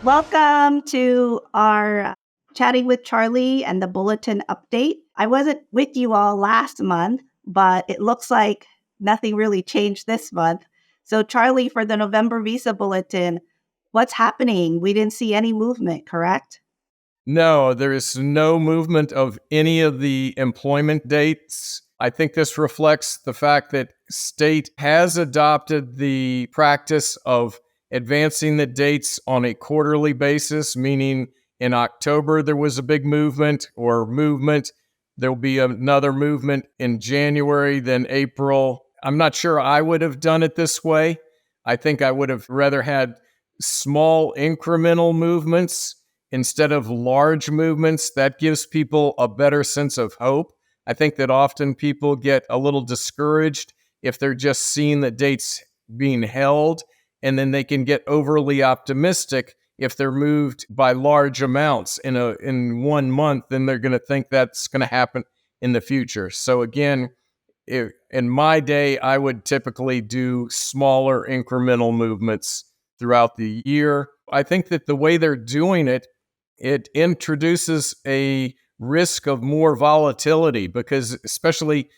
Welcome to our Chatting with Charlie and the Bulletin update. I wasn't with you all last month, but it looks like nothing really changed this month. So, Charlie, for the November Visa Bulletin, what's happening? We didn't see any movement, correct? No, there is no movement of any of the employment dates. I think this reflects the fact that state has adopted the practice of advancing the dates on a quarterly basis, meaning in October there was a big movement or movement. There'll be another movement in January, then April. I'm not sure I would have done it this way. I think I would have rather had small incremental movements instead of large movements. That gives people a better sense of hope. I think that often people get a little discouraged if they're just seeing the dates being held, and then they can get overly optimistic if they're moved by large amounts in 1 month. Then they're going to think that's going to happen in the future. So again, in my day, I would typically do smaller incremental movements throughout the year. I think that the way they're doing it, it introduces a risk of more volatility, because especially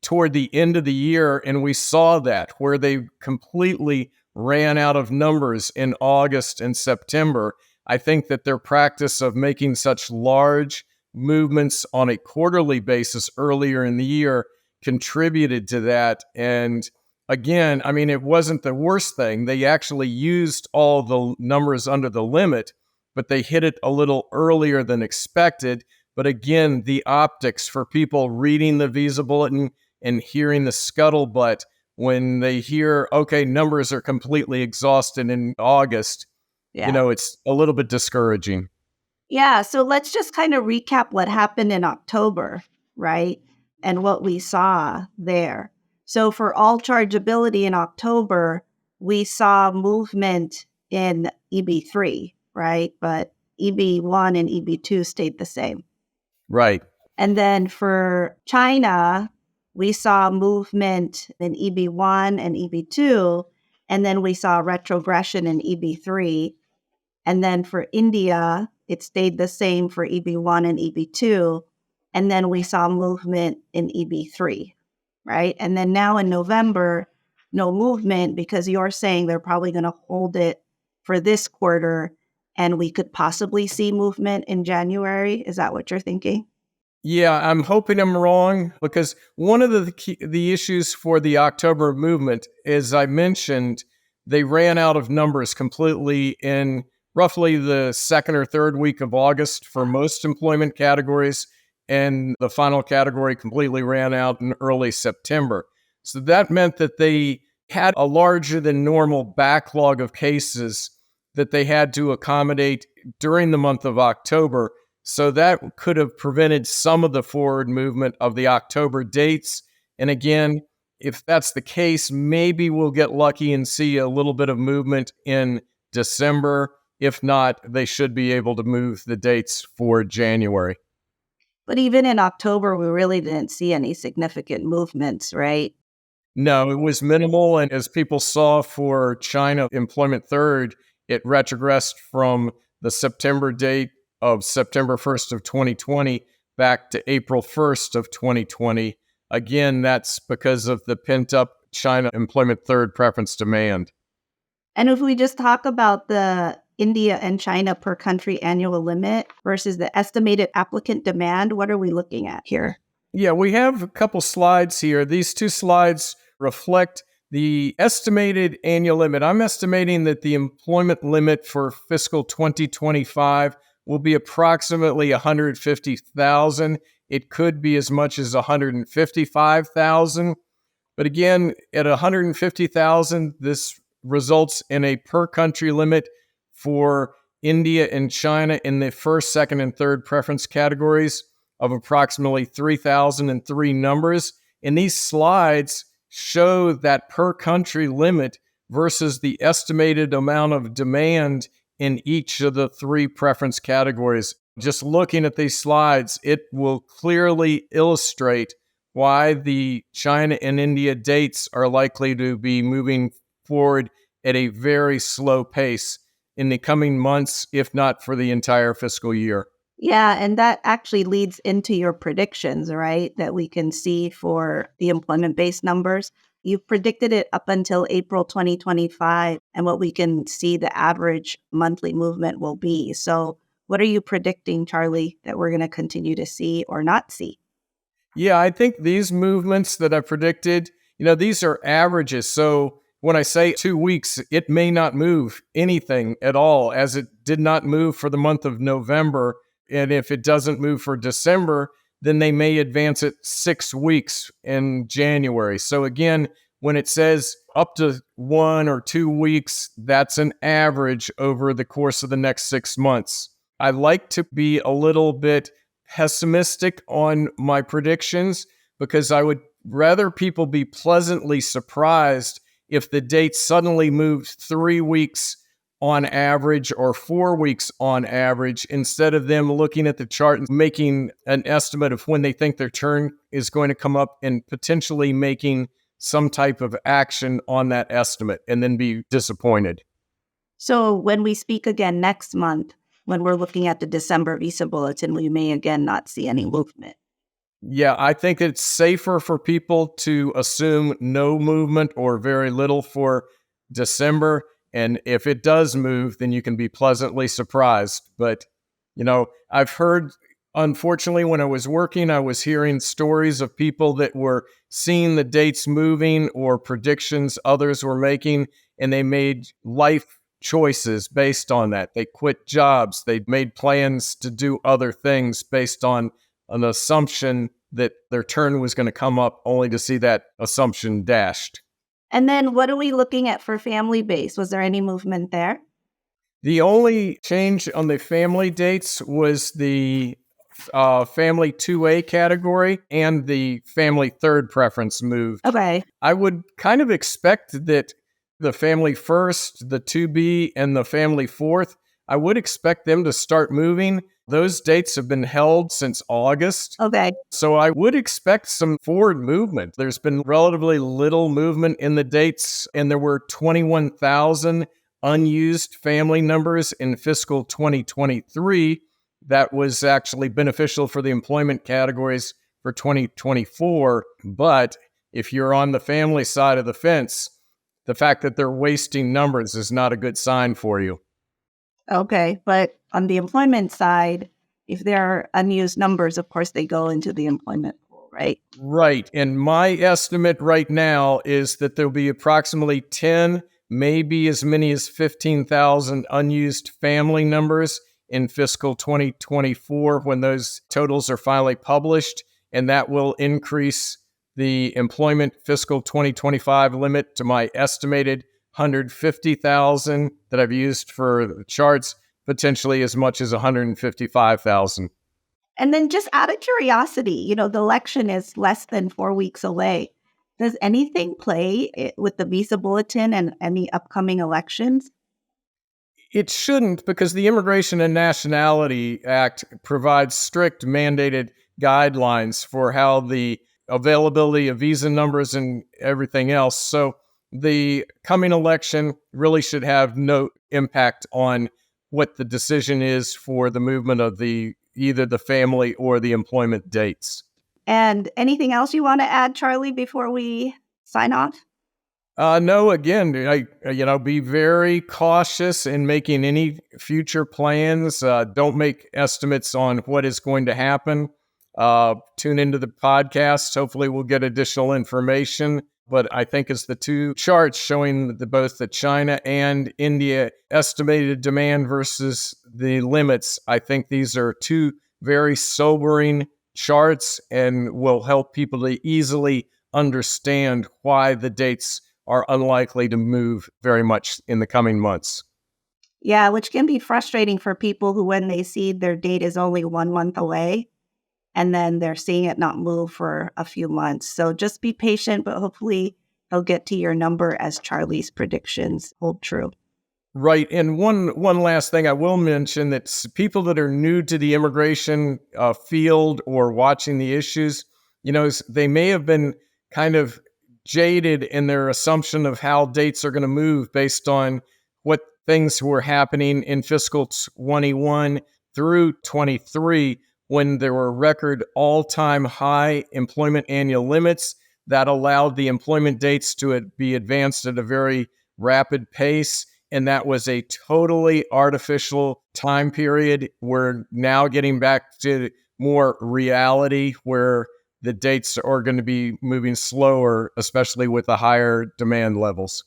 toward the end of the year, and we saw that where they completely ran out of numbers in August and September. I think that their practice of making such large movements on a quarterly basis earlier in the year contributed to that. And again, I mean, it wasn't the worst thing. They actually used all the numbers under the limit, but they hit it a little earlier than expected. But again, the optics for people reading the Visa Bulletin and hearing the scuttlebutt when they hear, okay, numbers are completely exhausted in August, it's a little bit discouraging. Yeah, so let's just kind of recap what happened in October, right? And what we saw there. So for all chargeability in October, we saw movement in EB3, right? But EB1 and EB2 stayed the same. Right. And then for China, we saw movement in EB1 and EB2, and then we saw retrogression in EB3. And then for India, it stayed the same for EB1 and EB2. And then we saw movement in EB3, right? And then now in November, no movement, because you're saying they're probably going to hold it for this quarter, and we could possibly see movement in January. Is that what you're thinking? Yeah, I'm hoping I'm wrong, because one of the issues for the October movement, as I mentioned, they ran out of numbers completely in roughly the second or third week of August for most employment categories, and the final category completely ran out in early September. So that meant that they had a larger than normal backlog of cases that they had to accommodate during the month of October. So that could have prevented some of the forward movement of the October dates. And again, if that's the case, maybe we'll get lucky and see a little bit of movement in December. If not, they should be able to move the dates for January. But even in October, we really didn't see any significant movements, right? No, it was minimal. And as people saw for China employment third, it retrogressed from the September date of September 1st of 2020 back to April 1st of 2020. Again, that's because of the pent-up China employment third preference demand. And if we just talk about the India and China per country annual limit versus the estimated applicant demand, what are we looking at here? Yeah, we have a couple slides here. These two slides reflect the estimated annual limit. I'm estimating that the employment limit for fiscal 2025 will be approximately 150,000. It could be as much as 155,000. But again, at 150,000, this results in a per country limit for India and China in the first, second, and third preference categories of approximately 3,003 numbers. And these slides show that per country limit versus the estimated amount of demand in each of the three preference categories. Just looking at these slides, it will clearly illustrate why the China and India dates are likely to be moving forward at a very slow pace in the coming months, if not for the entire fiscal year. Yeah, and that actually leads into your predictions, right? That we can see for the employment based numbers. You've predicted it up until April 2025 and what we can see the average monthly movement will be. So, what are you predicting, Charlie, that we're going to continue to see or not see? Yeah, I think these movements that I predicted, these are averages. So when I say 2 weeks, it may not move anything at all, as it did not move for the month of November. And if it doesn't move for December, then they may advance it 6 weeks in January. So again, when it says up to 1 or 2 weeks, that's an average over the course of the next 6 months. I like to be a little bit pessimistic on my predictions because I would rather people be pleasantly surprised if the date suddenly moved 3 weeks on average or 4 weeks on average, instead of them looking at the chart and making an estimate of when they think their turn is going to come up and potentially making some type of action on that estimate and then be disappointed. So, when we speak again next month, when we're looking at the December visa bulletin, we may again not see any movement. Yeah, I think it's safer for people to assume no movement or very little for December. And if it does move, then you can be pleasantly surprised. But, I've heard, unfortunately, when I was working, I was hearing stories of people that were seeing the dates moving or predictions others were making, and they made life choices based on that. They quit jobs, they made plans to do other things based on an assumption that their turn was going to come up, only to see that assumption dashed. And then what are we looking at for family base? Was there any movement there? The only change on the family dates was the family 2A category and the family third preference moved. Okay. I would kind of expect that the family first, the 2B, and the family fourth, I would expect them to start moving. Those dates have been held since August. Okay. So I would expect some forward movement. There's been relatively little movement in the dates, and there were 21,000 unused family numbers in fiscal 2023. That was actually beneficial for the employment categories for 2024. But if you're on the family side of the fence, the fact that they're wasting numbers is not a good sign for you. Okay. But on the employment side, if there are unused numbers, of course, they go into the employment pool, right? Right. And my estimate right now is that there'll be approximately 10, maybe as many as 15,000 unused family numbers in fiscal 2024 when those totals are finally published. And that will increase the employment fiscal 2025 limit to my estimated 150,000 that I've used for the charts, potentially as much as 155,000. And then just out of curiosity, the election is less than 4 weeks away. Does anything play with the visa bulletin and any upcoming elections? It shouldn't, because the Immigration and Nationality Act provides strict mandated guidelines for how the availability of visa numbers and everything else. So the coming election really should have no impact on what the decision is for the movement of either the family or the employment dates. And anything else you want to add, Charlie, before we sign off? No, again, be very cautious in making any future plans. Don't make estimates on what is going to happen. Tune into the podcast. Hopefully we'll get additional information. But I think as the two charts showing both the China and India estimated demand versus the limits, I think these are two very sobering charts and will help people to easily understand why the dates are unlikely to move very much in the coming months. Yeah, which can be frustrating for people who, when they see their date is only 1 month away, and then they're seeing it not move for a few months. So just be patient, but hopefully they'll get to your number as Charlie's predictions hold true. Right. And one last thing I will mention, that people that are new to the immigration field or watching the issues, they may have been kind of jaded in their assumption of how dates are going to move based on what things were happening in fiscal 21 through 23 when there were record all-time high employment annual limits that allowed the employment dates to be advanced at a very rapid pace. And that was a totally artificial time period. We're now getting back to more reality where the dates are going to be moving slower, especially with the higher demand levels.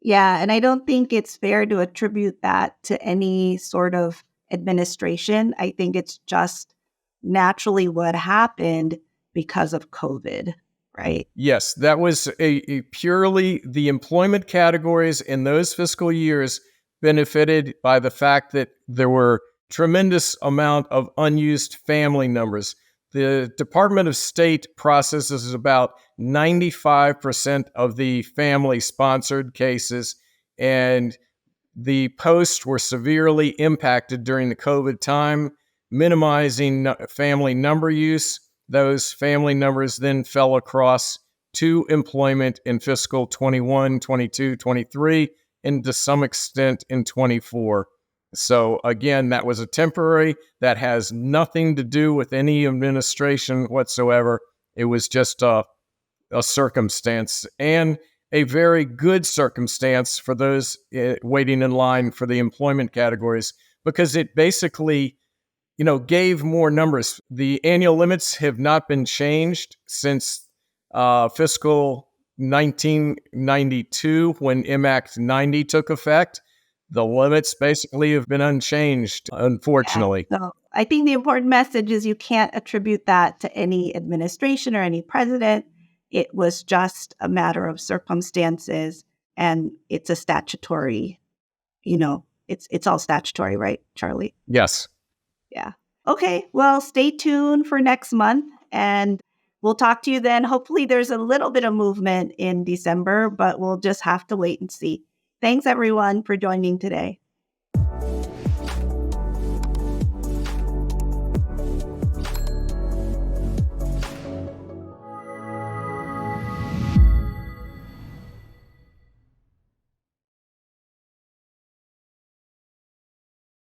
Yeah, and I don't think it's fair to attribute that to any sort of administration. I think it's just naturally what happened because of COVID, right? Yes, that was a purely the employment categories in those fiscal years benefited by the fact that there were tremendous amount of unused family numbers. The Department of State processes about 95% of the family sponsored cases, and the posts were severely impacted during the COVID time, minimizing family number use. Those family numbers then fell across to employment in fiscal 21, 22, 23, and to some extent in 24. So again, that was a temporary, that has nothing to do with any administration whatsoever. It was just a circumstance, and a very good circumstance for those waiting in line for the employment categories, because it basically, gave more numbers. The annual limits have not been changed since fiscal 1992 when MAct 90 took effect. The limits basically have been unchanged, Yeah. unfortunately. So I think the important message is you can't attribute that to any administration or any president. It was just a matter of circumstances, and it's a statutory, it's all statutory, right, Charlie? Yes. Yeah. Okay. Well, stay tuned for next month, and we'll talk to you then. Hopefully, there's a little bit of movement in December, but we'll just have to wait and see. Thanks, everyone, for joining today.